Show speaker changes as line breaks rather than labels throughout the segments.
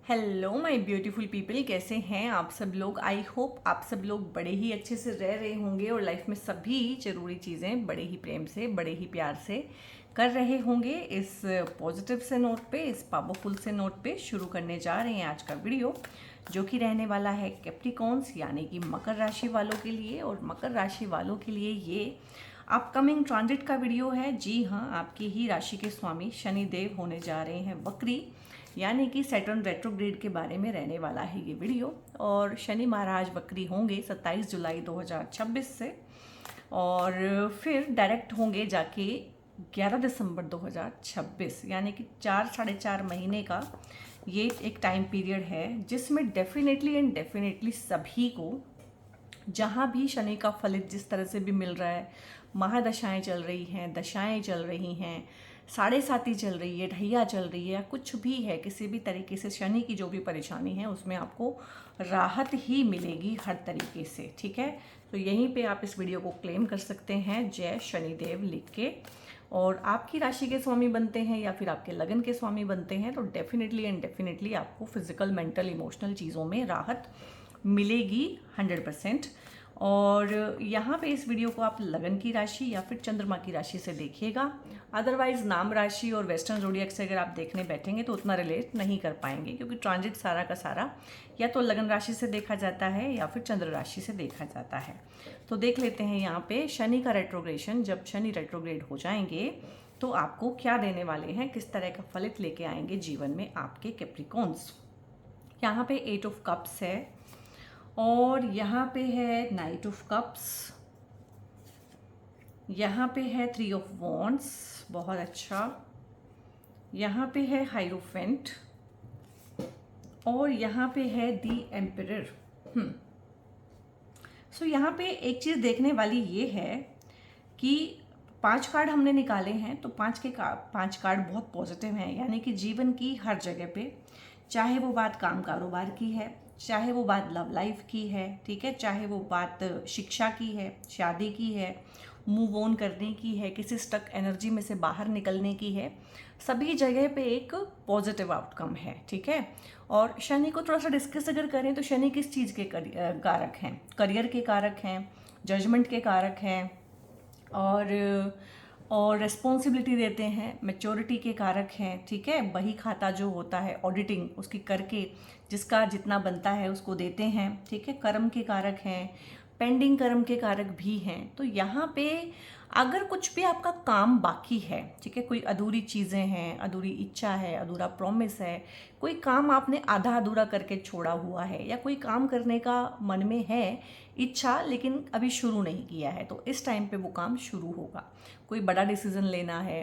Hello my beautiful people, कैसे हैं आप सब लोग। आई होप आप सब लोग बड़े ही अच्छे से रह रहे होंगे और लाइफ में सभी जरूरी चीज़ें बड़े ही प्रेम से, बड़े ही प्यार से कर रहे होंगे। इस पॉजिटिव से नोट पे, इस पावरफुल से नोट पे शुरू करने जा रहे हैं आज का वीडियो, जो कि रहने वाला है कैप्रिकॉन्स यानी कि मकर राशि वालों के लिए। और मकर राशि वालों के लिए ये अपकमिंग ट्रांजिट का वीडियो है। जी हाँ, आपकी ही राशि के स्वामी शनि देव होने जा रहे हैं वक्री, यानी कि सैटर्न रेट्रोग्रेड के बारे में रहने वाला है ये वीडियो। और शनि महाराज वक्री होंगे 27 जुलाई 2026 से, और फिर डायरेक्ट होंगे जाके 11 दिसंबर 2026, यानी कि 4 साढ़े 4 महीने का ये एक टाइम पीरियड है, जिसमें डेफिनेटली एंड डेफिनेटली सभी को, जहाँ भी शनि का फलित जिस तरह से भी मिल रहा है, महादशाएं चल रही हैं, दशाएं चल रही हैं, साढ़े साती चल रही है, ढैया चल रही है, या कुछ भी है, किसी भी तरीके से शनि की जो भी परेशानी है उसमें आपको राहत ही मिलेगी हर तरीके से। ठीक है, तो यहीं पे आप इस वीडियो को क्लेम कर सकते हैं जय शनिदेव लिख के, और आपकी राशि के स्वामी बनते हैं या फिर आपके लगन के स्वामी बनते हैं तो डेफिनेटली एंड डेफिनेटली आपको फिजिकल, मेंटल, इमोशनल चीज़ों में राहत मिलेगी 100%। और यहाँ पे इस वीडियो को आप लगन की राशि या फिर चंद्रमा की राशि से देखिएगा। अदरवाइज नाम राशि और वेस्टर्न ज़ोडिएक से अगर आप देखने बैठेंगे तो उतना रिलेट नहीं कर पाएंगे, क्योंकि ट्रांजिट सारा का सारा या तो लगन राशि से देखा जाता है या फिर चंद्र राशि से देखा जाता है। तो देख लेते हैं यहाँ पे शनि का रेट्रोग्रेशन, जब शनि रेट्रोग्रेड हो जाएंगे तो आपको क्या देने वाले हैं, किस तरह का फलित लेके आएंगे जीवन में आपके कैप्रिकॉन्स। यहाँ पे 8 ऑफ कप्स है, और यहाँ पे है नाइट ऑफ कप्स, यहाँ पे है 3 ऑफ वॉन्ड्स, बहुत अच्छा, यहाँ पे है हाइरोफेंट, और यहाँ पे है दी एम्परर। सो यहाँ पे एक चीज़ देखने वाली ये है कि 5 कार्ड हमने निकाले हैं, तो 5 कार्ड बहुत पॉजिटिव हैं, यानी कि जीवन की हर जगह पे, चाहे वो बात काम कारोबार की है, चाहे वो बात लव लाइफ की है, ठीक है, चाहे वो बात शिक्षा की है, शादी की है, मूव ऑन करने की है, किसी स्टक एनर्जी में से बाहर निकलने की है, सभी जगह पे एक पॉजिटिव आउटकम है। ठीक है, और शनि को थोड़ा सा डिस्कस अगर करें तो शनि किस चीज़ के कारक हैं, करियर के कारक हैं, जजमेंट के कारक हैं, और रिस्पॉन्सिबिलिटी देते हैं, मैच्योरिटी के कारक हैं। ठीक है, बही खाता जो होता है, ऑडिटिंग उसकी करके जिसका जितना बनता है उसको देते हैं। ठीक है, कर्म के कारक हैं, पेंडिंग कर्म के कारक भी हैं। तो यहाँ पे अगर कुछ भी आपका काम बाकी है, ठीक है, कोई अधूरी चीज़ें हैं, अधूरी इच्छा है, अधूरा प्रॉमिस है, कोई काम आपने आधा अधूरा करके छोड़ा हुआ है, या कोई काम करने का मन में है इच्छा लेकिन अभी शुरू नहीं किया है, तो इस टाइम पे वो काम शुरू होगा। कोई बड़ा डिसीजन लेना है,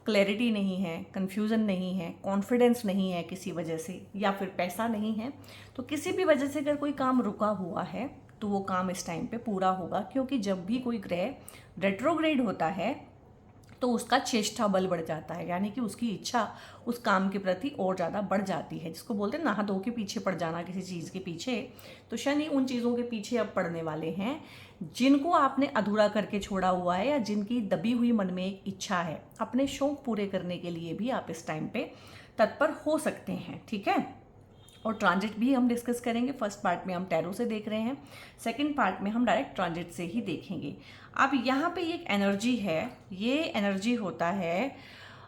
क्लैरिटी नहीं है, कन्फ्यूज़न नहीं है, कॉन्फिडेंस नहीं है किसी वजह से, या फिर पैसा नहीं है, तो किसी भी वजह से अगर कोई काम रुका हुआ है तो वो काम इस टाइम पे पूरा होगा। क्योंकि जब भी कोई ग्रह रेट्रोग्रेड होता है तो उसका चेष्टा बल बढ़ जाता है, यानी कि उसकी इच्छा उस काम के प्रति और ज़्यादा बढ़ जाती है, जिसको बोलते हैं नहा धो के पीछे पड़ जाना किसी चीज़ के पीछे। तो शनि उन चीज़ों के पीछे अब पड़ने वाले हैं जिनको आपने अधूरा करके छोड़ा हुआ है, या जिनकी दबी हुई मन में एक इच्छा है। अपने शौक पूरे करने के लिए भी आप इस टाइम पे तत्पर हो सकते हैं। ठीक है, और ट्रांजिट भी हम डिस्कस करेंगे। फर्स्ट पार्ट में हम टैरो से देख रहे हैं, सेकंड पार्ट में हम डायरेक्ट ट्रांजिट से ही देखेंगे। अब यहाँ पे एक एनर्जी है, ये एनर्जी होता है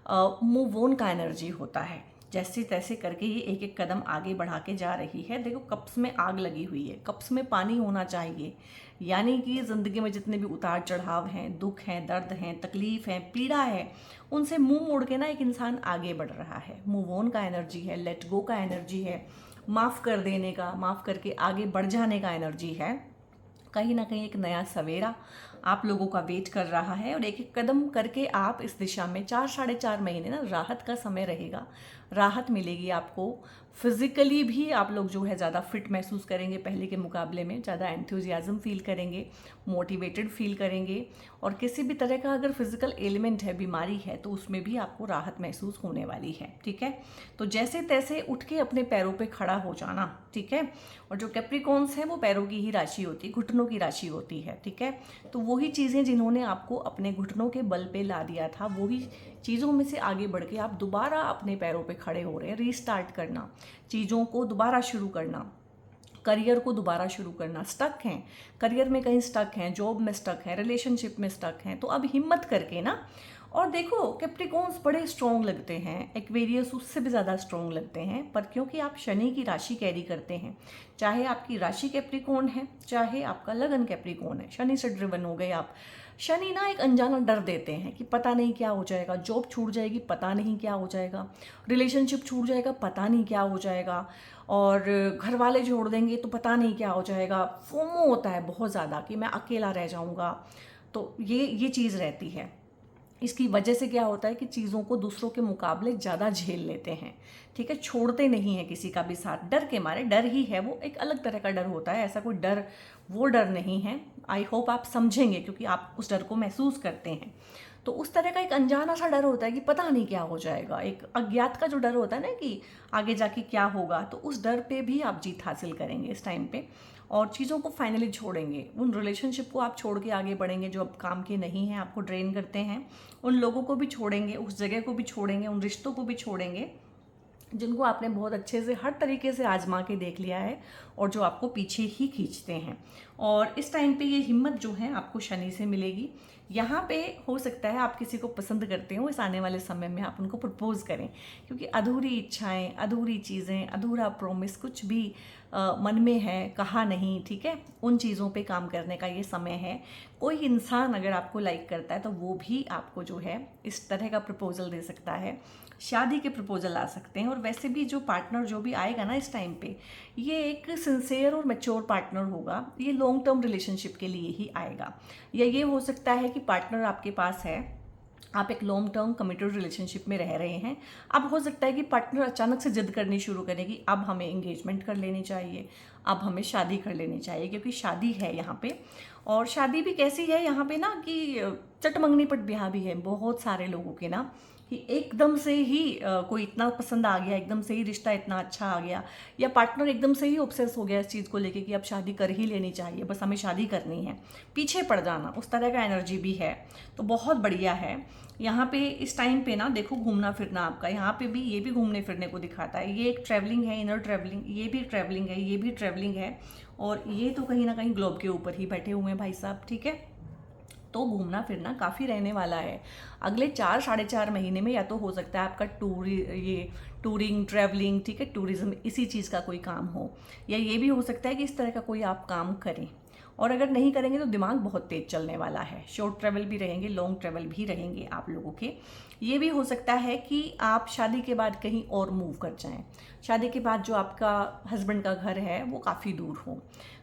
मूव ऑन का एनर्जी होता है। जैसे तैसे करके ये एक एक कदम आगे बढ़ा के जा रही है। देखो, कप्स में आग लगी हुई है, कप्स में पानी होना चाहिए, यानी कि ज़िंदगी में जितने भी उतार चढ़ाव हैं, दुख हैं, दर्द हैं, तकलीफ़ हैं, पीड़ा है, उनसे मुंह मोड़ के ना एक इंसान आगे बढ़ रहा है। मूव ऑन का एनर्जी है, लेट गो का एनर्जी है, माफ़ कर देने का, माफ़ करके आगे बढ़ जाने का एनर्जी है। कहीं ना कहीं एक नया सवेरा आप लोगों का वेट कर रहा है, और एक एक कदम करके आप इस दिशा में 4 साढ़े 4 महीने ना राहत का समय रहेगा। राहत मिलेगी आपको, फिज़िकली भी आप लोग जो है ज़्यादा फिट महसूस करेंगे, पहले के मुकाबले में ज़्यादा एंथुजियाज़म फील करेंगे, मोटिवेटेड फील करेंगे, और किसी भी तरह का अगर फिजिकल एलिमेंट है, बीमारी है, तो उसमें भी आपको राहत महसूस होने वाली है। ठीक है, तो जैसे तैसे उठ के अपने पैरों पे खड़ा हो जाना। ठीक है, और जो कैप्रिकॉन्स हैं वो पैरों की ही राशि होती है, घुटनों की राशि होती है। ठीक है, तो वही चीज़ें जिन्होंने आपको अपने घुटनों के बल पे ला दिया था, वही चीज़ों में से आगे बढ़ के आप दोबारा अपने पैरों पे खड़े हो रहे हैं। रीस्टार्ट करना, चीज़ों को दोबारा शुरू करना, करियर को दोबारा शुरू करना। स्टक हैं, करियर में कहीं स्टक हैं, जॉब में स्टक हैं, रिलेशनशिप में स्टक हैं, तो अब हिम्मत करके ना, और देखो कैप्रिकॉन्स बड़े स्ट्रॉन्ग लगते हैं, एक्वेरियस उससे भी ज़्यादा स्ट्रॉन्ग लगते हैं, पर क्योंकि आप शनि की राशि कैरी करते हैं, चाहे आपकी राशि कैप्रिकॉन है, चाहे आपका लगन कैप्रिकॉन है, शनि से ड्रिवन हो गए आप। शनि ना एक अनजाना डर देते हैं कि पता नहीं क्या हो जाएगा, जॉब छूट जाएगी, पता नहीं क्या हो जाएगा, रिलेशनशिप छूट जाएगा, पता नहीं क्या हो जाएगा, और घर वाले छोड़ देंगे तो पता नहीं क्या हो जाएगा। फोमो होता है बहुत ज़्यादा कि मैं अकेला रह जाऊँगा, तो ये चीज़ रहती है। इसकी वजह से क्या होता है कि चीज़ों को दूसरों के मुकाबले ज़्यादा झेल लेते हैं, ठीक है, छोड़ते नहीं हैं किसी का भी साथ, डर के मारे। डर ही है वो, एक अलग तरह का डर होता है, ऐसा कोई डर वो डर नहीं है। आई होप आप समझेंगे क्योंकि आप उस डर को महसूस करते हैं। तो उस तरह का एक अनजाना सा डर होता है कि पता नहीं क्या हो जाएगा, एक अज्ञात का जो डर होता है ना कि आगे जाके क्या होगा, तो उस डर पे भी आप जीत हासिल करेंगे इस टाइम पे, और चीज़ों को फाइनली छोड़ेंगे। उन रिलेशनशिप को आप छोड़ के आगे बढ़ेंगे जो अब काम के नहीं हैं, आपको ड्रेन करते हैं, उन लोगों को भी छोड़ेंगे, उस जगह को भी छोड़ेंगे, उन रिश्तों को भी छोड़ेंगे जिनको आपने बहुत अच्छे से हर तरीके से आजमा के देख लिया है और जो आपको पीछे ही खींचते हैं। और इस टाइम पे ये हिम्मत जो है आपको शनि से मिलेगी। यहाँ पे हो सकता है आप किसी को पसंद करते हो, इस आने वाले समय में आप उनको प्रपोज करें, क्योंकि अधूरी इच्छाएं, अधूरी चीज़ें, अधूरा प्रॉमिस कुछ भी मन में है, कहा नहीं, ठीक है, उन चीज़ों पे काम करने का ये समय है। कोई इंसान अगर आपको लाइक करता है तो वो भी आपको जो है इस तरह का प्रपोजल दे सकता है, शादी के प्रपोजल आ सकते हैं। और वैसे भी जो पार्टनर जो भी आएगा ना इस टाइम पे, ये एक सिंसियर और मैच्योर पार्टनर होगा, ये लॉन्ग टर्म रिलेशनशिप के लिए ही आएगा। या ये हो सकता है कि पार्टनर आपके पास है, आप एक लॉन्ग टर्म कमिटेड रिलेशनशिप में रह रहे हैं, अब हो सकता है कि पार्टनर अचानक से जिद करनी शुरू करे कि अब हमें एंगेजमेंट कर लेनी चाहिए, अब हमें शादी कर लेनी चाहिए, क्योंकि शादी है यहाँ पे। और शादी भी कैसी है यहाँ पे ना कि चटमंगनी पट ब्याह भी है बहुत सारे लोगों के ना, कि एकदम से ही कोई इतना पसंद आ गया, एकदम से ही रिश्ता इतना अच्छा आ गया, या पार्टनर एकदम से ही ऑब्सेस हो गया इस चीज़ को लेके कि अब शादी कर ही लेनी चाहिए, बस हमें शादी करनी है, पीछे पड़ जाना, उस तरह का एनर्जी भी है। तो बहुत बढ़िया है यहाँ पे इस टाइम पे ना। देखो घूमना फिरना आपका यहाँ पे भी, ये भी घूमने फिरने को दिखाता है, ये एक ट्रैवलिंग है, इनर ट्रैवलिंग, ये भी ट्रैवलिंग है, ये भी ट्रैवलिंग है, और ये तो कहीं ना कहीं ग्लोब के ऊपर ही बैठे हुए हैं भाई साहब, ठीक है। तो घूमना फिरना काफ़ी रहने वाला है अगले 4-4.5 महीने में। या तो हो सकता है आपका टूरिंग, ट्रैवलिंग, ठीक है, टूरिज्म, इसी चीज़ का कोई काम हो, या ये भी हो सकता है कि इस तरह का कोई आप काम करें। और अगर नहीं करेंगे तो दिमाग बहुत तेज चलने वाला है, शॉर्ट ट्रैवल भी रहेंगे, लॉन्ग ट्रैवल भी रहेंगे आप लोगों के। ये भी हो सकता है कि आप शादी के बाद कहीं और मूव कर जाएं, शादी के बाद जो आपका हस्बैंड का घर है वो काफ़ी दूर हो,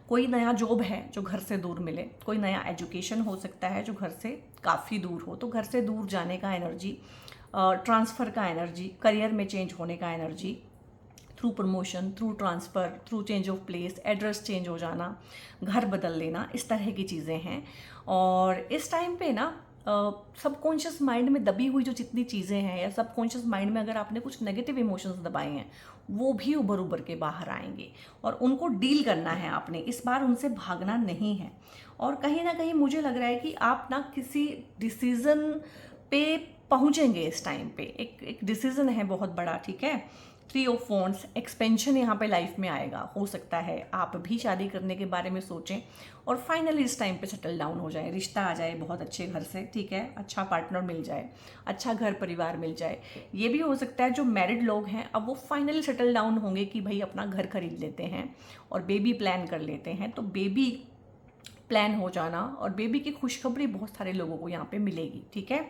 कोई नया जॉब है जो घर से दूर मिले, कोई नया एजुकेशन हो सकता है जो घर से काफ़ी दूर हो, तो घर से दूर जाने का एनर्जी, ट्रांसफ़र का एनर्जी, करियर में चेंज होने का energy, through promotion, through transfer, through change of place, address change हो जाना, घर बदल लेना, इस तरह की चीज़ें हैं। और इस टाइम पे ना सबकॉन्शियस माइंड में दबी हुई जो जितनी चीज़ें हैं, या सबकॉन्शियस माइंड में अगर आपने कुछ नेगेटिव इमोशंस दबाए हैं, वो भी उभर के बाहर आएंगे और उनको डील करना है आपने, इस बार उनसे भागना नहीं है। और कहीं ना कहीं मुझे लग रहा है कि आप ना किसी डिसीज़न पे पहुँचेंगे इस टाइम पे, एक डिसीज़न है बहुत बड़ा, ठीक है। 3 ऑफ वॉन्ड्स, एक्सपेंशन यहाँ पे लाइफ में आएगा। हो सकता है आप भी शादी करने के बारे में सोचें और फाइनली इस टाइम पे सेटल डाउन हो जाए, रिश्ता आ जाए बहुत अच्छे घर से, ठीक है, अच्छा पार्टनर मिल जाए, अच्छा घर परिवार मिल जाए। ये भी हो सकता है जो मैरिड लोग हैं अब वो फाइनली सेटल डाउन होंगे कि भाई अपना घर खरीद लेते हैं और बेबी प्लान कर लेते हैं, तो बेबी प्लान हो जाना और बेबी की खुशखबरी बहुत सारे लोगों को यहाँ पे मिलेगी, ठीक है।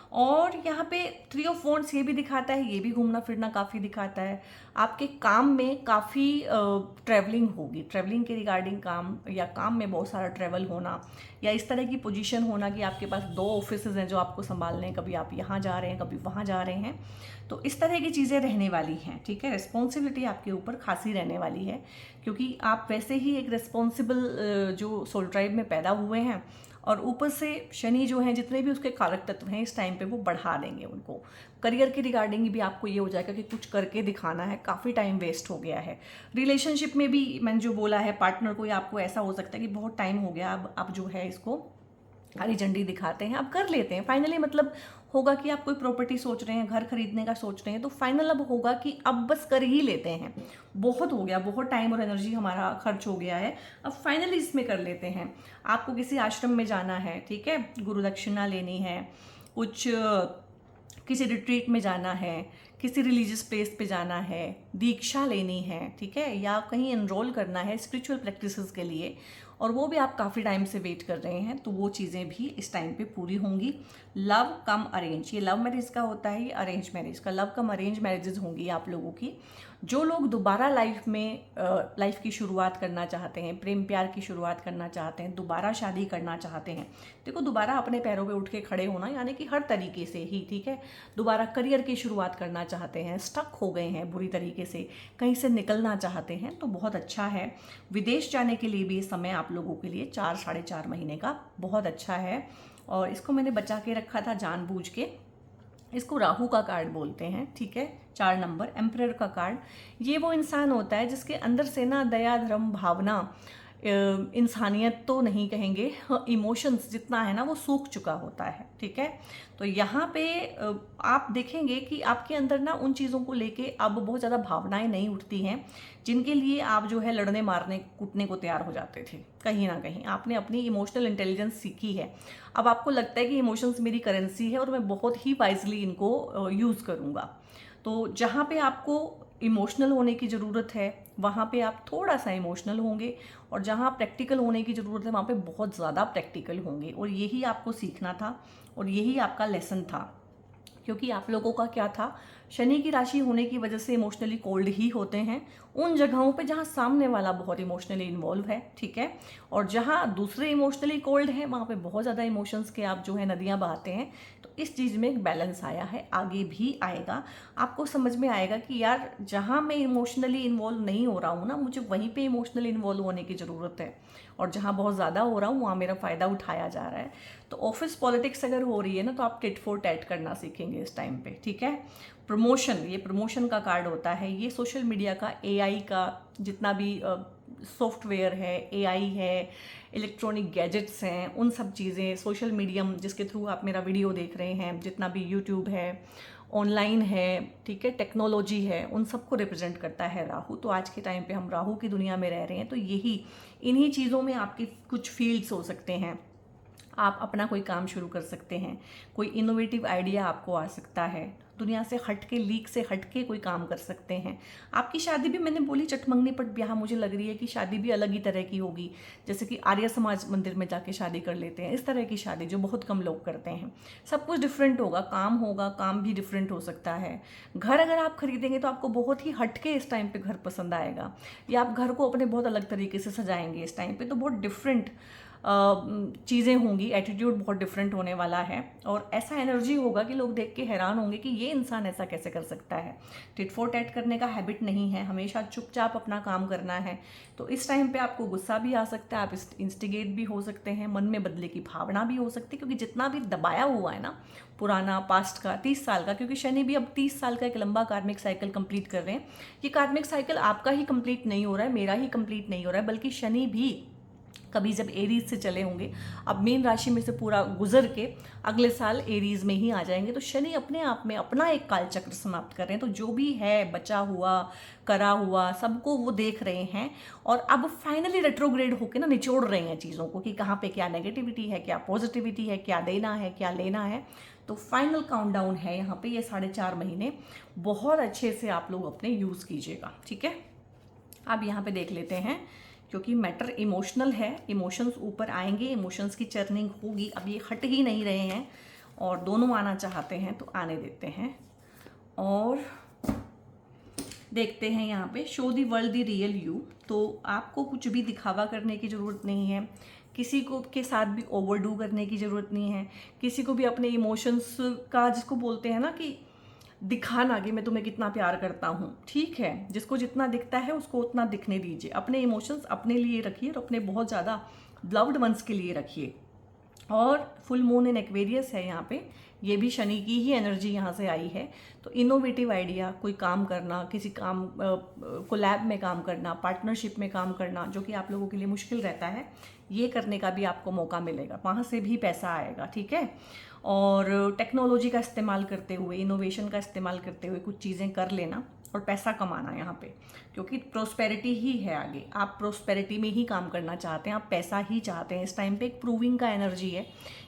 और यहाँ पे 3 ऑफ वॉन्ड्स ये भी दिखाता है, ये भी घूमना फिरना काफ़ी दिखाता है। आपके काम में काफ़ी ट्रैवलिंग होगी, ट्रैवलिंग के रिगार्डिंग काम, या काम में बहुत सारा ट्रैवल होना, या इस तरह की पोजीशन होना कि आपके पास 2 ऑफिसेज हैं जो आपको संभालने हैं, कभी आप यहाँ जा रहे हैं, कभी वहाँ जा रहे हैं, तो इस तरह की चीज़ें रहने वाली हैं, ठीक है। रिस्पॉन्सिबिलिटी आपके ऊपर खासी रहने वाली है, क्योंकि आप वैसे ही एक रिस्पॉन्सिबल जो सोल ट्राइब में पैदा हुए हैं, और ऊपर से शनि जो हैं जितने भी उसके कारक तत्व हैं इस टाइम पे वो बढ़ा देंगे उनको। करियर के रिगार्डिंग भी आपको ये हो जाएगा कि कुछ करके दिखाना है, काफ़ी टाइम वेस्ट हो गया है। रिलेशनशिप में भी मैंने जो बोला है, पार्टनर को या आपको ऐसा हो सकता है कि बहुत टाइम हो गया, अब जो है इसको हरी झंडी दिखाते हैं, आप कर लेते हैं फाइनली। मतलब होगा कि आप कोई प्रॉपर्टी सोच रहे हैं, घर खरीदने का सोच रहे हैं, तो फाइनल अब होगा कि अब बस कर ही लेते हैं, बहुत हो गया, बहुत टाइम और एनर्जी हमारा खर्च हो गया है, अब फाइनली इसमें कर लेते हैं। आपको किसी आश्रम में जाना है, ठीक है, गुरु दक्षिणा लेनी है, कुछ किसी रिट्रीट में जाना है, किसी रिलीजियस प्लेस पे जाना है, दीक्षा लेनी है, ठीक है, या कहीं एनरोल करना है स्पिरिचुअल प्रैक्टिसेस के लिए, और वो भी आप काफ़ी टाइम से वेट कर रहे हैं, तो वो चीज़ें भी इस टाइम पे पूरी होंगी। लव कम अरेंज, ये लव मैरिज का होता है, ये अरेंज मैरिज का, लव कम अरेंज मैरिजेस होंगी आप लोगों की। जो लोग दोबारा लाइफ की शुरुआत करना चाहते हैं, प्रेम प्यार की शुरुआत करना चाहते हैं, दोबारा शादी करना चाहते हैं, देखो दोबारा अपने पैरों पे उठ के खड़े होना यानी कि हर तरीके से ही, ठीक है, दोबारा करियर की शुरुआत करना चाहते हैं, स्टक हो गए हैं बुरी तरीके से, कहीं से निकलना चाहते हैं, तो बहुत अच्छा है। विदेश जाने के लिए भी समय आप लोगों के लिए 4-4.5 महीने का बहुत अच्छा है, और इसको मैंने बचा के रखा था जानबूझ के। इसको राहु का कार्ड बोलते हैं, ठीक है, 4 नंबर एम्परर का कार्ड। ये वो इंसान होता है जिसके अंदर से ना दया धर्म भावना, इंसानियत तो नहीं कहेंगे, इमोशंस जितना है ना वो सूख चुका होता है, ठीक है। तो यहाँ पे आप देखेंगे कि आपके अंदर ना उन चीज़ों को लेके अब बहुत ज़्यादा भावनाएं नहीं उठती हैं जिनके लिए आप जो है लड़ने मारने कूटने को तैयार हो जाते थे। कहीं ना कहीं आपने अपनी इमोशनल इंटेलिजेंस सीखी है, अब आपको लगता है कि इमोशंस मेरी करेंसी है और मैं बहुत ही वाइजली इनको यूज़ करूँगा। तो जहाँ पे आपको इमोशनल होने की ज़रूरत है वहाँ पे आप थोड़ा सा इमोशनल होंगे, और जहाँ प्रैक्टिकल होने की ज़रूरत है वहाँ पे बहुत ज़्यादा प्रैक्टिकल होंगे, और यही आपको सीखना था और यही आपका लेसन था। क्योंकि आप लोगों का क्या था, शनि की राशि होने की वजह से इमोशनली कोल्ड ही होते हैं उन जगहों पे जहाँ सामने वाला बहुत इमोशनली इन्वॉल्व है, ठीक है, और जहाँ दूसरे इमोशनली कोल्ड हैं वहाँ पे बहुत ज़्यादा इमोशंस के आप जो है नदियाँ बहाते हैं। तो इस चीज़ में एक बैलेंस आया है, आगे भी आएगा, आपको समझ में आएगा कि यार जहाँ मैं इमोशनली इन्वॉल्व नहीं हो रहा हूँ ना, मुझे वहीं पे इमोशनली इन्वॉल्व होने की ज़रूरत है, और जहाँ बहुत ज़्यादा हो रहा हूँ वहाँ मेरा फ़ायदा उठाया जा रहा है। तो ऑफिस पॉलिटिक्स अगर हो रही है ना, तो आप टिट फॉर टैट करना सीखेंगे इस टाइम पे, ठीक है। प्रमोशन, ये प्रमोशन का कार्ड होता है, ये सोशल मीडिया का, एआई का जितना भी सॉफ्टवेयर है, एआई है, इलेक्ट्रॉनिक गैजेट्स हैं, उन सब चीज़ें, सोशल मीडियम जिसके थ्रू आप मेरा वीडियो देख रहे हैं, जितना भी यूट्यूब है, ऑनलाइन है, ठीक है, टेक्नोलॉजी है, उन सबको रिप्रेजेंट करता है राहु। तो आज के टाइम पे हम राहु की दुनिया में रह रहे हैं, तो यही इन्हीं चीज़ों में आपके कुछ फील्ड्स हो सकते हैं, आप अपना कोई काम शुरू कर सकते हैं, कोई इनोवेटिव आइडिया आपको आ सकता है, दुनिया से हट के, लीक से हट के कोई काम कर सकते हैं। आपकी शादी भी, मैंने बोली चटमंगनी पट ब्याह, मुझे लग रही है कि शादी भी अलग ही तरह की होगी, जैसे कि आर्य समाज मंदिर में जाके शादी कर लेते हैं, इस तरह की शादी जो बहुत कम लोग करते हैं। सब कुछ डिफरेंट होगा, काम भी डिफरेंट हो सकता है। घर अगर आप खरीदेंगे तो आपको बहुत ही हटके इस टाइम पे घर पसंद आएगा, या आप घर को अपने बहुत अलग तरीके से सजाएंगे इस टाइम पे, तो बहुत डिफरेंट चीज़ें होंगी, एटीट्यूड बहुत डिफरेंट होने वाला है, और ऐसा एनर्जी होगा कि लोग देख के हैरान होंगे कि ये इंसान ऐसा कैसे कर सकता है। टिट फॉर टैट करने का हैबिट नहीं है, हमेशा चुपचाप अपना काम करना है। तो इस टाइम पे आपको गुस्सा भी आ सकता है, आप इंस्टिगेट भी हो सकते हैं, मन में बदले की भावना भी हो सकती है, क्योंकि जितना भी दबाया हुआ है ना पुराना पास्ट का 30 साल का, क्योंकि शनि भी अब 30 साल का एक लंबा कार्मिक साइकिल कंप्लीट कर रहे हैं। ये कार्मिक साइकिल आपका ही कंप्लीट नहीं हो रहा है, मेरा ही कंप्लीट नहीं हो रहा है, बल्कि शनि भी कभी जब एरीज से चले होंगे, अब मीन राशि में से पूरा गुजर के अगले साल एरीज में ही आ जाएंगे। तो शनि अपने आप में अपना एक कालचक्र समाप्त कर रहे हैं, तो जो भी है बचा हुआ करा हुआ सबको वो देख रहे हैं, और अब फाइनली रेट्रोग्रेड होकर ना निचोड़ रहे हैं चीज़ों को कि कहाँ पे क्या नेगेटिविटी है, क्या पॉजिटिविटी है, क्या देना है, क्या लेना है। तो फाइनल काउंटडाउन है यहाँ पे, ये 4.5 महीने बहुत अच्छे से आप लोग अपने यूज़ कीजिएगा, ठीक है। अब यहाँ पे देख लेते हैं, क्योंकि मैटर इमोशनल है, इमोशंस ऊपर आएंगे, इमोशंस की चर्निंग होगी, अब ये हट ही नहीं रहे हैं और दोनों आना चाहते हैं, तो आने देते हैं। और देखते हैं यहाँ पे, show the world the real you. तो आपको कुछ भी दिखावा करने की ज़रूरत नहीं है, किसी को के साथ भी ओवरडू करने की ज़रूरत नहीं है, किसी को भी अपने इमोशंस का, जिसको बोलते हैं ना कि दिखाना कि मैं तुम्हें कितना प्यार करता हूँ, ठीक है, जिसको जितना दिखता है उसको उतना दिखने दीजिए, अपने इमोशंस अपने लिए रखिए और अपने बहुत ज़्यादा लव्ड वंस के लिए रखिए। और फुल मून इन एक्वेरियस है यहाँ पे, ये भी शनि की ही एनर्जी यहाँ से आई है। तो इनोवेटिव आइडिया, कोई काम करना, किसी काम कोलैब में काम करना, पार्टनरशिप में काम करना, जो कि आप लोगों के लिए मुश्किल रहता है, ये करने का भी आपको मौका मिलेगा, वहाँ से भी पैसा आएगा, ठीक है। और टेक्नोलॉजी का इस्तेमाल करते हुए, इनोवेशन का इस्तेमाल करते हुए कुछ चीज़ें कर लेना और पैसा कमाना यहाँ पे, क्योंकि प्रोस्पेरिटी ही है आगे। आप प्रोस्पेरिटी में ही काम करना चाहते हैं, आप पैसा ही चाहते हैं। इस टाइम पे एक प्रूविंग का एनर्जी है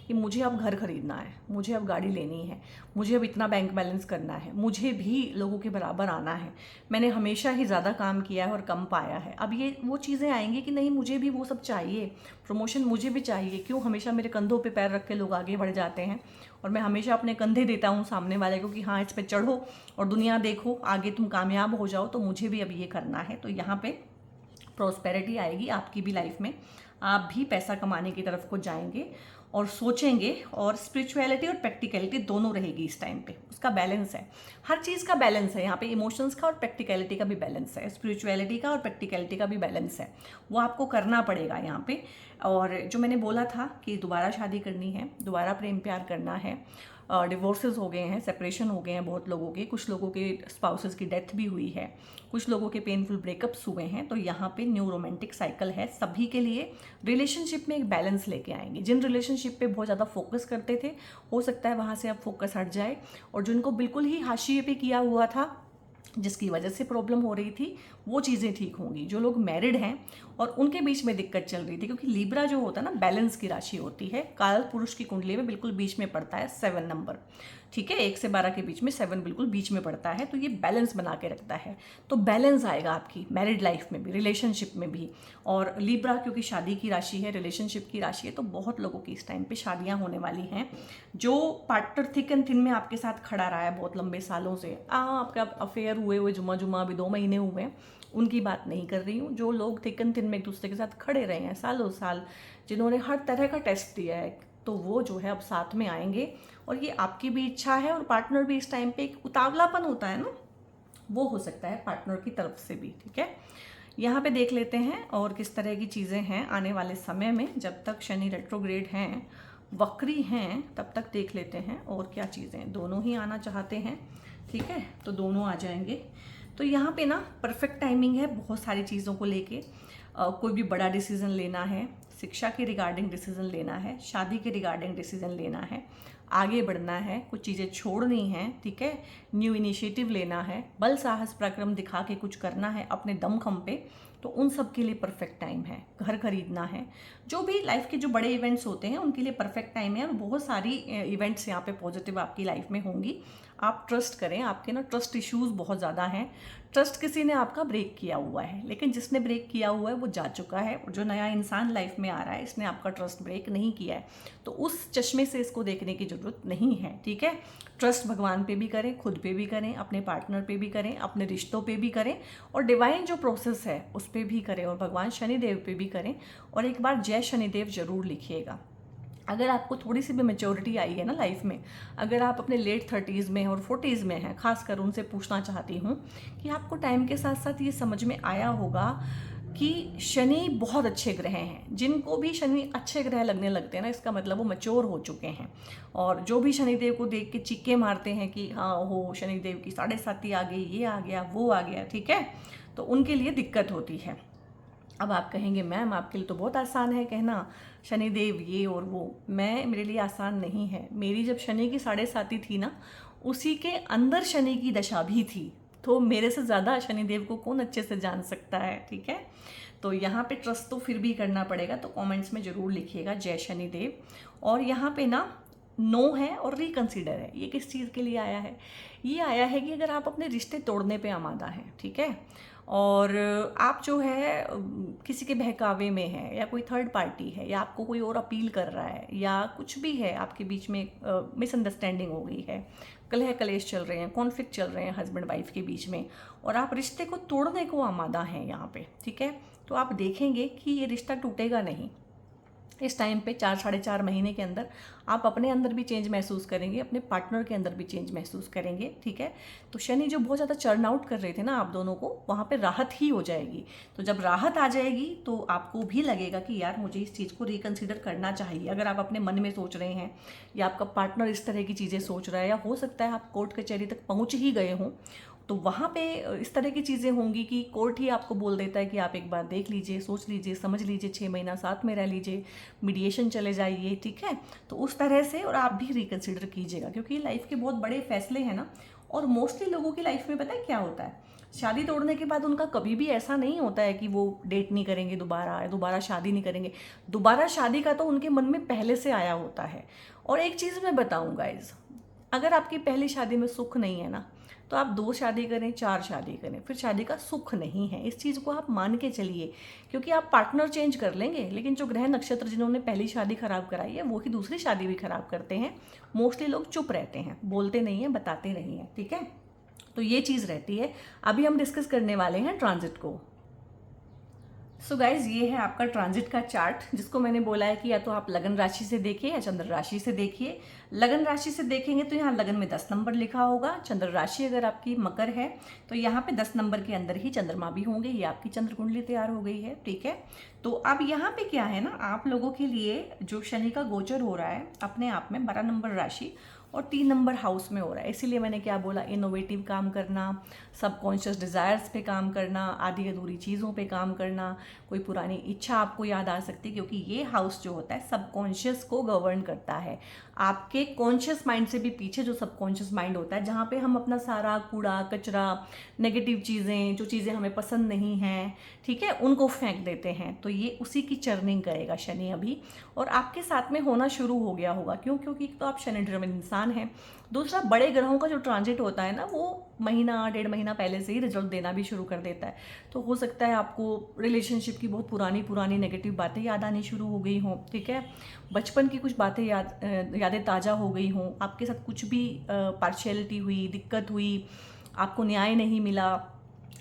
कि मुझे अब घर खरीदना है, मुझे अब गाड़ी लेनी है, मुझे अब इतना बैंक बैलेंस करना है, मुझे भी लोगों के बराबर आना है, मैंने हमेशा ही ज़्यादा काम किया है और कम पाया है। अब ये वो चीज़ें आएंगी कि नहीं, मुझे भी वो सब चाहिए, प्रमोशन मुझे भी चाहिए। क्यों हमेशा मेरे कंधों पे पैर रख के लोग आगे बढ़ जाते हैं, और मैं हमेशा अपने कंधे देता हूँ सामने वाले को कि हाँ, इस पे चढ़ो और दुनिया देखो, आगे तुम कामयाब हो जाओ। तो मुझे भी अब ये करना है। तो यहाँ पे प्रॉस्पेरिटी आएगी आपकी भी लाइफ में, आप भी पैसा कमाने की तरफ को जाएंगे और सोचेंगे। और स्पिरिचुअलिटी और प्रैक्टिकलिटी दोनों रहेगी इस टाइम पे, उसका बैलेंस है, हर चीज़ का बैलेंस है यहाँ पे। इमोशंस का और प्रैक्टिकलिटी का भी बैलेंस है, स्पिरिचुअलिटी का और प्रैक्टिकलिटी का भी बैलेंस है, वो आपको करना पड़ेगा यहाँ पे। और जो मैंने बोला था कि दोबारा शादी करनी है, दोबारा प्रेम प्यार करना है, डिवोर्सेस हो गए हैं, सेपरेशन हो गए हैं बहुत लोगों के, कुछ लोगों के स्पाउसेस की डेथ भी हुई है, कुछ लोगों के पेनफुल ब्रेकअप्स हुए हैं। तो यहाँ पे न्यू रोमांटिक साइकिल है सभी के लिए। रिलेशनशिप में एक बैलेंस लेके आएंगे। जिन रिलेशनशिप पे बहुत ज़्यादा फोकस करते थे, हो सकता है वहाँ से अब फोकस हट जाए, और जिनको बिल्कुल ही हाशिए पे किया हुआ था, जिसकी वजह से प्रॉब्लम हो रही थी, वो चीज़ें ठीक होंगी। जो लोग मैरिड हैं और उनके बीच में दिक्कत चल रही थी, क्योंकि लीब्रा जो होता है ना, बैलेंस की राशि होती है, काल पुरुष की कुंडली में बिल्कुल बीच में पड़ता है 7 नंबर, ठीक है, 1 से 12 के बीच में 7 बिल्कुल बीच में पड़ता है। तो ये बैलेंस बना के रखता है। तो बैलेंस आएगा आपकी मैरिड लाइफ में भी, रिलेशनशिप में भी। और लीब्रा क्योंकि शादी की राशि है, रिलेशनशिप की राशि है, तो बहुत लोगों की इस टाइम पे शादियां होने वाली हैं। जो पार्टनर थिक एंड थिन में आपके साथ खड़ा रहा है बहुत लंबे सालों से, आपका अफेयर हुए जुमा जुमा अभी 2 महीने हुए हैं, उनकी बात नहीं कर रही हूँ। जो लोग थिक एंड थिन में एक दूसरे के साथ खड़े रहे हैं सालों साल, जिन्होंने हर तरह का टेस्ट दिया है, तो वो जो है अब साथ में आएंगे। और ये आपकी भी इच्छा है, और पार्टनर भी इस टाइम पे, एक उतावलापन होता है ना, वो हो सकता है पार्टनर की तरफ से भी, ठीक है। यहाँ पे देख लेते हैं और किस तरह की चीज़ें हैं आने वाले समय में। जब तक शनि रेट्रोग्रेड हैं, वक्री हैं, तब तक देख लेते हैं और क्या चीज़ें। दोनों ही आना चाहते हैं, ठीक है, तो दोनों आ जाएंगे। तो यहाँ पे ना परफेक्ट टाइमिंग है बहुत सारी चीज़ों को लेके। कोई भी बड़ा डिसीजन लेना है, शिक्षा के रिगार्डिंग डिसीजन लेना है, शादी के रिगार्डिंग डिसीजन लेना है, आगे बढ़ना है, कुछ चीज़ें छोड़नी हैं, ठीक है, न्यू इनिशिएटिव लेना है, बल साहस पराक्रम दिखा के कुछ करना है अपने दमखम पे, तो उन सब के लिए परफेक्ट टाइम है। घर खरीदना है, जो भी लाइफ के जो बड़े इवेंट्स होते हैं उनके लिए परफेक्ट टाइम है। और बहुत सारी इवेंट्स यहाँ पे पॉजिटिव आपकी लाइफ में होंगी। आप ट्रस्ट करें, आपके ना ट्रस्ट इश्यूज बहुत ज़्यादा हैं। ट्रस्ट किसी ने आपका ब्रेक किया हुआ है, लेकिन जिसने ब्रेक किया हुआ है वो जा चुका है, और जो नया इंसान लाइफ में आ रहा है इसने आपका ट्रस्ट ब्रेक नहीं किया है। तो उस चश्मे से इसको देखने की ज़रूरत नहीं है, ठीक है। ट्रस्ट भगवान पे भी करें, खुद पे भी करें, अपने पार्टनर पे भी करें, अपने रिश्तों पे भी करें, और डिवाइन जो प्रोसेस है उस पर भी करें, और भगवान शनिदेव पे भी करें। और एक बार जय शनिदेव जरूर लिखिएगा। अगर आपको थोड़ी सी भी मेच्योरिटी आई है ना लाइफ में, अगर आप अपने लेट 30s में और 40s में हैं, खासकर उनसे पूछना चाहती हूँ कि आपको टाइम के साथ साथ ये समझ में आया होगा कि शनि बहुत अच्छे ग्रह हैं। जिनको भी शनि अच्छे ग्रह लगने लगते हैं ना, इसका मतलब वो मैच्योर हो चुके हैं। और जो भी शनिदेव को देख के चीखे मारते हैं कि हाँ हो शनिदेव की 7.5 आ गई, ये आ गया, वो आ गया, ठीक है, तो उनके लिए दिक्कत होती है। अब आप कहेंगे मैम आपके लिए तो बहुत आसान है कहना शनिदेव ये और वो। मेरे लिए आसान नहीं है। मेरी जब शनि की 7.5 थी ना, उसी के अंदर शनि की दशा भी थी, तो मेरे से ज़्यादा शनिदेव को कौन अच्छे से जान सकता है, ठीक है। तो यहाँ पे ट्रस्ट तो फिर भी करना पड़ेगा। तो कमेंट्स में ज़रूर लिखिएगा जय शनिदेव। और यहाँ पे ना नो है और रिकंसिडर है। ये किस चीज़ के लिए आया है? ये आया है कि अगर आप अपने रिश्ते तोड़ने पे आमादा हैं, ठीक है, और आप जो है किसी के बहकावे में है, या कोई थर्ड पार्टी है, या आपको कोई और अपील कर रहा है, या कुछ भी है, आपके बीच में मिसअंडरस्टैंडिंग हो गई है, कलह कलेश चल रहे हैं, कॉन्फ्लिक्ट चल रहे हैं हस्बैंड वाइफ के बीच में, और आप रिश्ते को तोड़ने को आमादा हैं यहाँ पे, ठीक है, तो आप देखेंगे कि ये रिश्ता टूटेगा नहीं। इस टाइम पे 4-4.5 महीने के अंदर आप अपने अंदर भी चेंज महसूस करेंगे, अपने पार्टनर के अंदर भी चेंज महसूस करेंगे, ठीक है। तो शनि जो बहुत ज़्यादा चर्न आउट कर रहे थे ना आप दोनों को, वहाँ पे राहत ही हो जाएगी। तो जब राहत आ जाएगी तो आपको भी लगेगा कि यार मुझे इस चीज़ को रिकन्सिडर करना चाहिए। अगर आप अपने मन में सोच रहे हैं या आपका पार्टनर इस तरह की चीज़ें सोच रहा है, या हो सकता है आप कोर्ट कचहरी तक पहुँच ही गए हों, तो वहाँ पे इस तरह की चीज़ें होंगी कि कोर्ट ही आपको बोल देता है कि आप एक बार देख लीजिए, सोच लीजिए, समझ लीजिए, 6 महीना साथ में रह लीजिए, मीडिएशन चले जाइए, ठीक है। तो उस तरह से और आप भी रिकन्सिडर कीजिएगा, क्योंकि लाइफ के बहुत बड़े फैसले हैं ना। और मोस्टली लोगों की लाइफ में पता है क्या होता है, शादी तोड़ने के बाद उनका कभी भी ऐसा नहीं होता है कि वो डेट नहीं करेंगे दोबारा, दोबारा शादी नहीं करेंगे। दोबारा शादी का तो उनके मन में पहले से आया होता है। और एक चीज़ मैं बताऊँ गाइज, अगर आपकी पहली शादी में सुख नहीं है ना, तो आप 2 शादी करें, 4 शादी करें, फिर शादी का सुख नहीं है। इस चीज़ को आप मान के चलिए, क्योंकि आप पार्टनर चेंज कर लेंगे, लेकिन जो ग्रह नक्षत्र जिन्होंने पहली शादी खराब कराई है वो ही दूसरी शादी भी खराब करते हैं। मोस्टली लोग चुप रहते हैं, बोलते नहीं हैं, बताते नहीं हैं, ठीक है। तो ये चीज़ रहती है। अभी हम डिस्कस करने वाले हैं ट्रांजिट को। सो गाइज, ये है आपका ट्रांजिट का चार्ट, जिसको मैंने बोला है कि या तो आप लगन राशि से देखिए या चंद्र राशि से देखिए। लगन राशि से देखेंगे तो यहाँ लगन में 10 नंबर लिखा होगा। चंद्र राशि अगर आपकी मकर है तो यहाँ पे 10 नंबर के अंदर ही चंद्रमा भी होंगे। ये आपकी चंद्र कुंडली तैयार हो गई है, ठीक है। तो अब यहाँ पे क्या है ना, आप लोगों के लिए जो शनि का गोचर हो रहा है अपने आप में 12 नंबर राशि और 3 नंबर हाउस में हो रहा है। इसीलिए मैंने क्या बोला, इनोवेटिव काम करना, सबकॉन्शियस डिज़ायर्स पे काम करना, आधी अधूरी चीज़ों पे काम करना, कोई पुरानी इच्छा आपको याद आ सकती है, क्योंकि ये हाउस जो होता है सबकॉन्शियस को गवर्न करता है। आपके कॉन्शियस माइंड से भी पीछे जो सबकॉन्शियस माइंड होता है, जहाँ पे हम अपना सारा कूड़ा कचरा, नेगेटिव चीज़ें, जो चीज़ें हमें पसंद नहीं हैं, ठीक है, उनको फेंक देते हैं। तो ये उसी की चर्निंग करेगा शनि अभी, और आपके साथ में होना शुरू हो गया होगा। क्यों? क्योंकि तो आप शनि ड्रिवन इंसान हैं। दूसरा, बड़े ग्रहों का जो ट्रांजिट होता है ना, वो महीना 1.5 महीना पहले से ही रिजल्ट देना भी शुरू कर देता है। तो हो सकता है आपको रिलेशनशिप की बहुत पुरानी पुरानी नेगेटिव बातें याद आनी शुरू हो गई हों, ठीक है। बचपन की कुछ बातें यादें ताज़ा हो गई हों, आपके साथ कुछ भी पार्शियलिटी हुई, दिक्कत हुई, आपको न्याय नहीं मिला,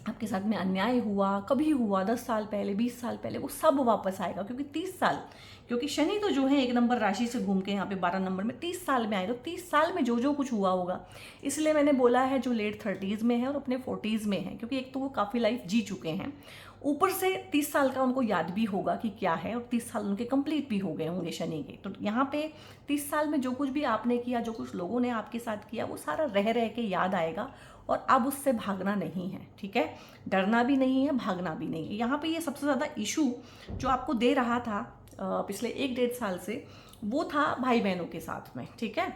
आपके साथ में अन्याय हुआ, कभी हुआ 10 साल पहले, 20 साल पहले, वो सब वापस आएगा। क्योंकि 30 साल, क्योंकि शनि तो जो है 1 नंबर राशि से घूम के यहाँ पे 12 नंबर में 30 साल में आए, तो 30 साल में जो जो कुछ हुआ होगा। इसलिए मैंने बोला है जो लेट 30s में है और अपने 40s में है, क्योंकि एक तो वो काफ़ी लाइफ जी चुके हैं, ऊपर से 30 साल का उनको याद भी होगा कि क्या है, और 30 साल उनके कंप्लीट भी हो गए होंगे शनि के। तो यहाँ पे 30 साल में जो कुछ भी आपने किया, जो कुछ लोगों ने आपके साथ किया, वो सारा रह रह के याद आएगा, और अब उससे भागना नहीं है, ठीक है। डरना भी नहीं है, भागना भी नहीं है। यहाँ पे ये सबसे ज़्यादा इशू जो आपको दे रहा था पिछले 1-1.5 साल से, वो था भाई बहनों के साथ में, ठीक है।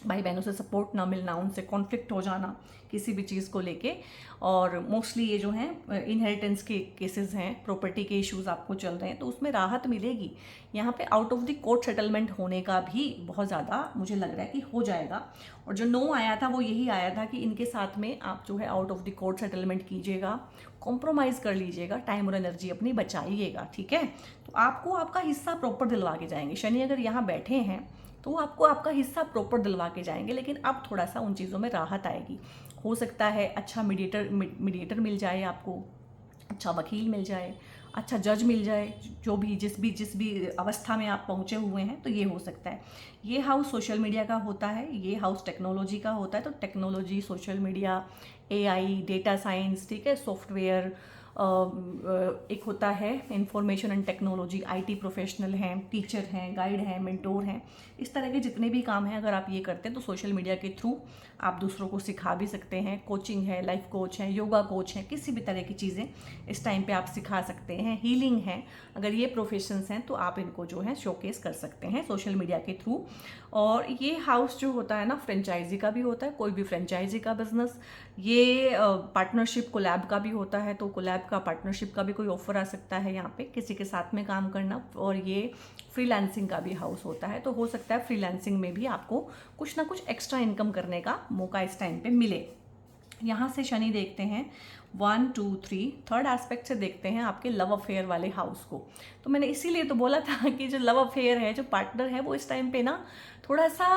भाई बहनों से सपोर्ट ना मिलना, उनसे कॉन्फ्लिक्ट हो जाना किसी भी चीज़ को लेके, और मोस्टली ये जो हैं इनहेरिटेंस के केसेस हैं, प्रॉपर्टी के इश्यूज आपको चल रहे हैं, तो उसमें राहत मिलेगी। यहाँ पे out of the court settlement होने का भी बहुत ज़्यादा मुझे लग रहा है कि हो जाएगा। और जो 9 आया था वो यही आया था कि इनके साथ में आप जो है out of the court settlement कीजिएगा, कॉम्प्रोमाइज़ कर लीजिएगा, टाइम और एनर्जी अपनी बचाइएगा, ठीक है। तो आपको आपका हिस्सा प्रॉपर दिलवा के जाएंगे। शनि अगर यहाँ बैठे हैं तो आपको आपका हिस्सा प्रॉपर दिलवा के जाएंगे, लेकिन अब थोड़ा सा उन चीज़ों में राहत आएगी। हो सकता है अच्छा मीडिएटर मिल जाए आपको, अच्छा वकील मिल जाए, अच्छा जज मिल जाए, जो भी जिस भी अवस्था में आप पहुँचे हुए हैं, तो ये हो सकता है। ये हाउस सोशल मीडिया का होता है, ये हाउस टेक्नोलॉजी का होता है। तो technology, social media, AI, data science, ठीक है, सॉफ्टवेयर, एक होता है information and technology, IT professional हैं, टीचर हैं, गाइड हैं, मेंटोर हैं, इस तरह के जितने भी काम हैं अगर आप ये करते हैं तो सोशल मीडिया के थ्रू आप दूसरों को सिखा भी सकते हैं। कोचिंग है, लाइफ कोच है, योगा कोच है, किसी भी तरह की चीज़ें इस टाइम पे आप सिखा सकते हैं। हीलिंग है, अगर ये प्रोफेशंस हैं तो आप इनको जो है शोकेस कर सकते हैं सोशल मीडिया के थ्रू। और ये हाउस जो होता है ना, फ्रेंचाइजी का भी होता है, कोई भी फ्रेंचाइजी का बिजनेस, ये पार्टनरशिप कोलैब का भी होता है, तो कोलैब का, पार्टनरशिप का भी कोई ऑफर आ सकता है यहाँ पे, किसी के साथ में काम करना। और ये फ्रीलांसिंग का भी हाउस होता है, तो हो सकता है फ्रीलांसिंग में भी आपको कुछ ना कुछ एक्स्ट्रा इनकम करने का मौका इस टाइम पे मिले। यहाँ से शनि देखते हैं 1, 2, 3, थर्ड एस्पेक्ट से देखते हैं आपके लव अफेयर वाले हाउस को। तो मैंने इसीलिए तो बोला था कि जो लव अफेयर है, जो पार्टनर है, वो इस टाइम पे ना थोड़ा सा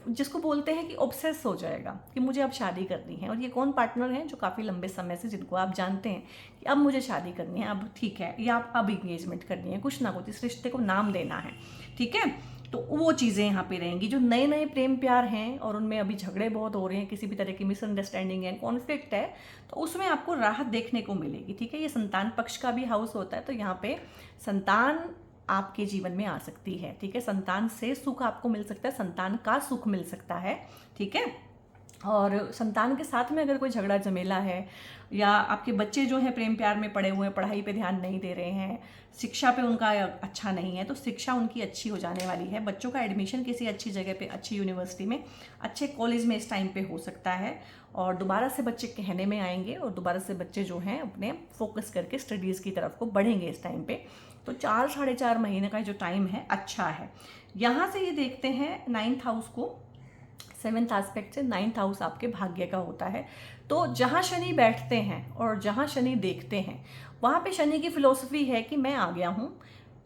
जिसको बोलते हैं कि ऑब्सेस हो जाएगा कि मुझे अब शादी करनी है। और ये कौन पार्टनर है? जो काफ़ी लंबे समय से जिनको आप जानते हैं कि अब मुझे शादी करनी है, अब ठीक है, या अब इंगेजमेंट करनी है, कुछ ना कुछ इस रिश्ते को नाम देना है, ठीक है। तो वो चीज़ें यहाँ पे रहेंगी। जो नए नए प्रेम प्यार हैं और उनमें अभी झगड़े बहुत हो रहे हैं, किसी भी तरह की मिसअंडरस्टैंडिंग है, कॉन्फ्लिक्ट है, तो उसमें आपको राहत देखने को मिलेगी, ठीक है। ये संतान पक्ष का भी हाउस होता है, तो यहाँ पे संतान आपके जीवन में आ सकती है, ठीक है। संतान से सुख आपको मिल सकता है, संतान का सुख मिल सकता है, ठीक है। और संतान के साथ में अगर कोई झगड़ा झमेला है, या आपके बच्चे जो हैं प्रेम प्यार में पड़े हुए हैं, पढ़ाई पे ध्यान नहीं दे रहे हैं, शिक्षा पे उनका अच्छा नहीं है, तो शिक्षा उनकी अच्छी हो जाने वाली है। बच्चों का एडमिशन किसी अच्छी जगह पे, अच्छी यूनिवर्सिटी में, अच्छे कॉलेज में इस टाइम पे हो सकता है, और दोबारा से बच्चे कहने में आएंगे, और दोबारा से बच्चे जो हैं अपने फोकस करके स्टडीज़ की तरफ को बढ़ेंगे इस टाइम पे। तो 4-4.5 महीने का जो टाइम है अच्छा है। यहाँ से ये देखते हैं 9th हाउस को, 7th एस्पेक्ट से 9th हाउस आपके भाग्य का होता है। तो जहाँ शनि बैठते हैं और जहाँ शनि देखते हैं, वहाँ पे शनि की फिलॉसफी है कि मैं आ गया हूँ,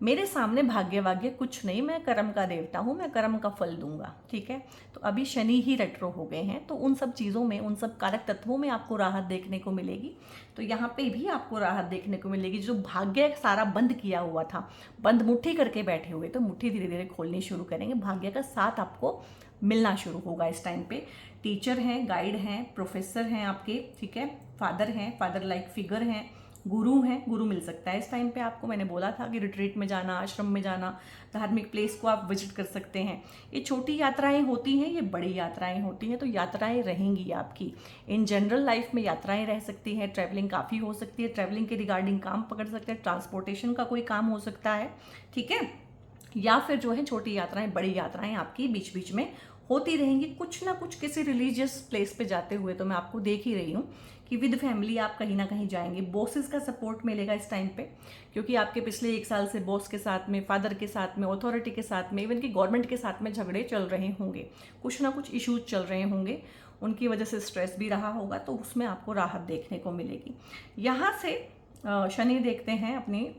मेरे सामने भाग्य वाग्य कुछ नहीं, मैं कर्म का देवता हूँ, मैं कर्म का फल दूंगा, ठीक है। तो अभी शनि ही रेट्रो हो गए हैं, तो उन सब चीज़ों में, उन सब कारक तत्वों में आपको राहत देखने को मिलेगी। तो यहाँ पे भी आपको राहत देखने को मिलेगी। जो भाग्य सारा बंद किया हुआ था, बंद मुट्ठी करके बैठे हुए, तो मुट्ठी धीरे धीरे खोलनी शुरू करेंगे, भाग्य का साथ आपको मिलना शुरू होगा इस टाइम पे। टीचर हैं, गाइड हैं, प्रोफेसर हैं आपके, ठीक है, फादर हैं, फादर लाइक फिगर हैं, गुरु हैं, गुरु मिल सकता है इस टाइम पे आपको। मैंने बोला था कि रिट्रीट में जाना, आश्रम में जाना, धार्मिक प्लेस को आप विजिट कर सकते हैं। ये छोटी यात्राएं होती हैं, ये बड़ी यात्राएं होती हैं, तो यात्राएं रहेंगी आपकी। इन जनरल लाइफ में यात्राएं रह सकती हैं, ट्रैवलिंग काफ़ी हो सकती है, ट्रैवलिंग के रिगार्डिंग काम पकड़ सकते हैं, ट्रांसपोर्टेशन का कोई काम हो सकता है, ठीक है। या फिर जो है छोटी यात्राएं, बड़ी यात्राएं आपकी बीच बीच में होती रहेंगी। कुछ ना कुछ किसी रिलीजियस प्लेस पे जाते हुए तो मैं आपको देख ही रही हूँ कि विद फैमिली आप कहीं ना कहीं जाएंगे। बॉसेस का सपोर्ट मिलेगा इस टाइम पे, क्योंकि आपके पिछले 1 साल से बॉस के साथ में, फादर के साथ में, अथॉरिटी के साथ में, इवन कि गवर्नमेंट के साथ में झगड़े चल रहे होंगे, कुछ ना कुछ इश्यूज चल रहे होंगे, उनकी वजह से स्ट्रेस भी रहा होगा, तो उसमें आपको राहत देखने को मिलेगी। यहाँ से शनि देखते हैं अपनी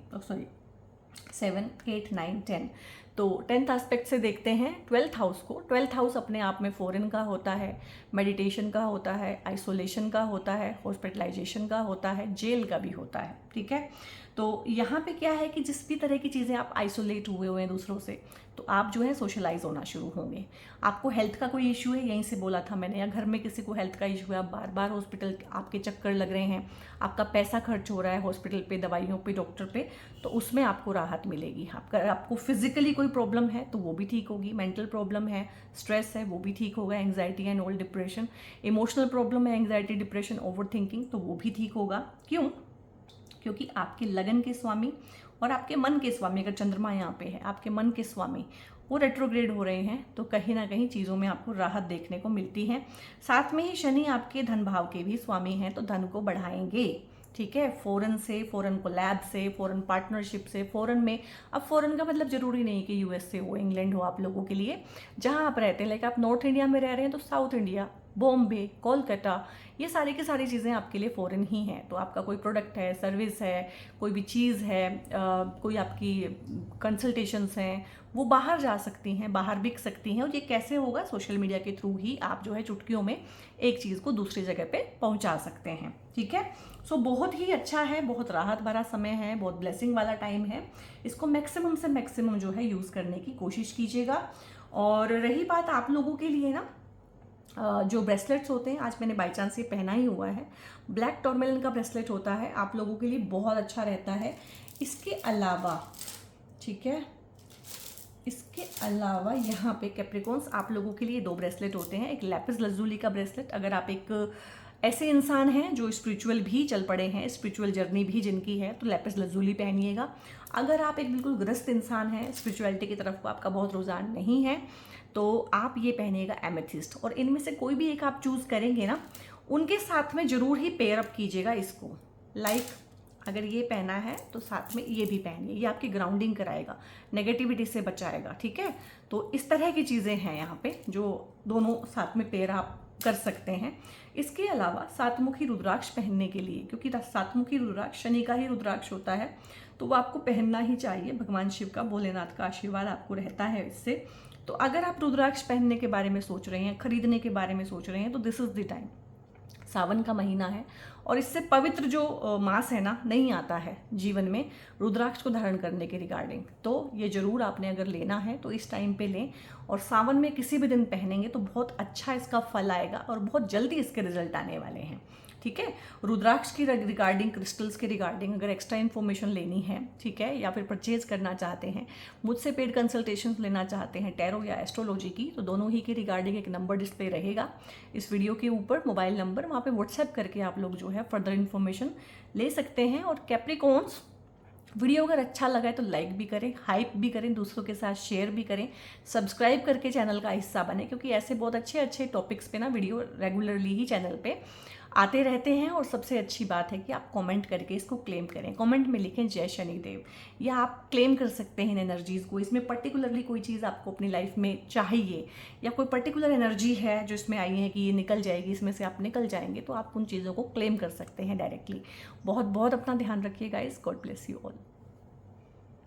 7, 8, 9, 10। तो 10th एस्पेक्ट से देखते हैं 12th हाउस को। 12th हाउस अपने आप में फॉरेन का होता है, मेडिटेशन का होता है, आइसोलेशन का होता है, हॉस्पिटलाइजेशन का होता है, जेल का भी होता है, ठीक है। तो यहाँ पे क्या है कि जिस भी तरह की चीज़ें आप आइसोलेट हुए हैं दूसरों से, तो आप जो है सोशलाइज होना शुरू होंगे। आपको हेल्थ का कोई इशू है, यहीं से बोला था मैंने, या घर में किसी को हेल्थ का इशू है, आप बार बार हॉस्पिटल आपके चक्कर लग रहे हैं, आपका पैसा खर्च हो रहा है हॉस्पिटल पे, दवाइयों पे, डॉक्टर पे, तो उसमें आपको राहत मिलेगी। आपको फिजिकली कोई प्रॉब्लम है तो वो भी ठीक होगी, मेंटल प्रॉब्लम है, स्ट्रेस है, वो भी ठीक होगा, anxiety and all depression, emotional problem है, एंग्जाइटी, डिप्रेशन, ओवर थिंकिंग, तो वो भी ठीक होगा। क्यों? क्योंकि आपके लगन के स्वामी और आपके मन के स्वामी, अगर चंद्रमा यहाँ पे है, आपके मन के स्वामी वो रेट्रोग्रेड हो रहे हैं, तो कहीं ना कहीं चीज़ों में आपको राहत देखने को मिलती है। साथ में ही शनि आपके धन भाव के भी स्वामी हैं, तो धन को बढ़ाएंगे, ठीक है। फॉरेन से, फॉरेन कोलैब से, फॉरेन पार्टनरशिप से, फॉरेन में, अब फॉरेन का मतलब जरूरी नहीं कि यूएस से हो, इंग्लैंड हो, आप लोगों के लिए जहाँ आप रहते हैं, लाइक आप नॉर्थ इंडिया में रह रहे हैं तो साउथ इंडिया, बॉम्बे, कोलकाता, ये सारी की सारी चीज़ें आपके लिए फॉरेन ही हैं। तो आपका कोई प्रोडक्ट है, सर्विस है, कोई भी चीज़ है, कोई आपकी कंसल्टेशंस हैं, वो बाहर जा सकती हैं, बाहर बिक सकती हैं। और ये कैसे होगा? सोशल मीडिया के थ्रू ही आप जो है चुटकियों में एक चीज़ को दूसरी जगह पे पहुंचा सकते हैं, ठीक है। सो बहुत ही अच्छा है, बहुत राहत भरा समय है, बहुत ब्लेसिंग वाला टाइम है। इसको मैक्सिमम से मैक्सिमम जो है यूज़ करने की कोशिश कीजिएगा। और रही बात आप लोगों के लिए ना, जो ब्रेसलेट्स होते हैं, आज मैंने बाई चांस ये पहना ही हुआ है, ब्लैक टॉर्मेलिन का ब्रेसलेट होता है, आप लोगों के लिए बहुत अच्छा रहता है। इसके अलावा, ठीक है, इसके अलावा यहाँ पे कैप्रिकॉन्स आप लोगों के लिए 2 ब्रेसलेट होते हैं। एक लैपिस लज्जूली का ब्रेसलेट, अगर आप एक ऐसे इंसान हैं जो स्पिरिचुअल भी चल पड़े हैं, स्पिरिचुअल जर्नी भी जिनकी है, तो लैपिस लज्जूली पहनिएगा। अगर आप एक बिल्कुल ग्रस्त इंसान हैं, स्पिरिचुअलिटी की तरफ को आपका बहुत रुझान नहीं है, तो आप ये पहनिएगा एमेथिस्ट। और इनमें से कोई भी एक आप चूज़ करेंगे ना, उनके साथ में ज़रूर ही पेयर अप कीजिएगा इसको। लाइक अगर ये पहना है तो साथ में ये भी पहनिए, ये आपकी ग्राउंडिंग कराएगा, नेगेटिविटी से बचाएगा, ठीक है। तो इस तरह की चीज़ें हैं यहाँ पे जो दोनों साथ में पेयर आप कर सकते हैं। इसके अलावा सातमुखी रुद्राक्ष पहनने के लिए, क्योंकि सातमुखी रुद्राक्ष शनि का ही रुद्राक्ष होता है, तो वो आपको पहनना ही चाहिए। भगवान शिव का, भोलेनाथ का आशीर्वाद आपको रहता है इससे। तो अगर आप रुद्राक्ष पहनने के बारे में सोच रहे हैं, खरीदने के बारे में सोच रहे हैं, तो दिस इज़ द टाइम। सावन का महीना है और इससे पवित्र जो मास है ना, नहीं आता है जीवन में रुद्राक्ष को धारण करने के रिगार्डिंग। तो ये जरूर आपने अगर लेना है तो इस टाइम पे लें, और सावन में किसी भी दिन पहनेंगे तो बहुत अच्छा इसका फल आएगा और बहुत जल्दी इसके रिजल्ट आने वाले हैं। ठीक है, रुद्राक्ष की रिगार्डिंग, क्रिस्टल्स के रिगार्डिंग अगर एक्स्ट्रा इन्फॉर्मेशन लेनी है, ठीक है, या फिर परचेज करना चाहते हैं, मुझसे पेड कंसल्टेशन लेना चाहते हैं टैरो या एस्ट्रोलॉजी की, तो दोनों ही के रिगार्डिंग एक नंबर डिस्प्ले रहेगा इस वीडियो के ऊपर, मोबाइल नंबर, वहाँ पे व्हाट्सएप करके आप लोग जो है फर्दर इन्फॉर्मेशन ले सकते हैं। और कैप्रिकॉन्स, वीडियो अगर अच्छा लगा है तो लाइक भी करें, हाइप भी करें, दूसरों के साथ शेयर भी करें, सब्सक्राइब करके चैनल का हिस्सा बने, क्योंकि ऐसे बहुत अच्छे अच्छे टॉपिक्स पे ना वीडियो रेगुलरली ही चैनल पे आते रहते हैं। और सबसे अच्छी बात है कि आप कमेंट करके इसको क्लेम करें, कमेंट में लिखें जय शनिदेव, या आप क्लेम कर सकते हैं इन एनर्जीज़ को। इसमें पर्टिकुलरली कोई चीज़ आपको अपनी लाइफ में चाहिए या कोई पर्टिकुलर एनर्जी है जो इसमें आई है कि ये निकल जाएगी, इसमें से आप निकल जाएंगे, तो आप उन चीज़ों को क्लेम कर सकते हैं डायरेक्टली। बहुत बहुत अपना ध्यान रखिए guys, God bless you all.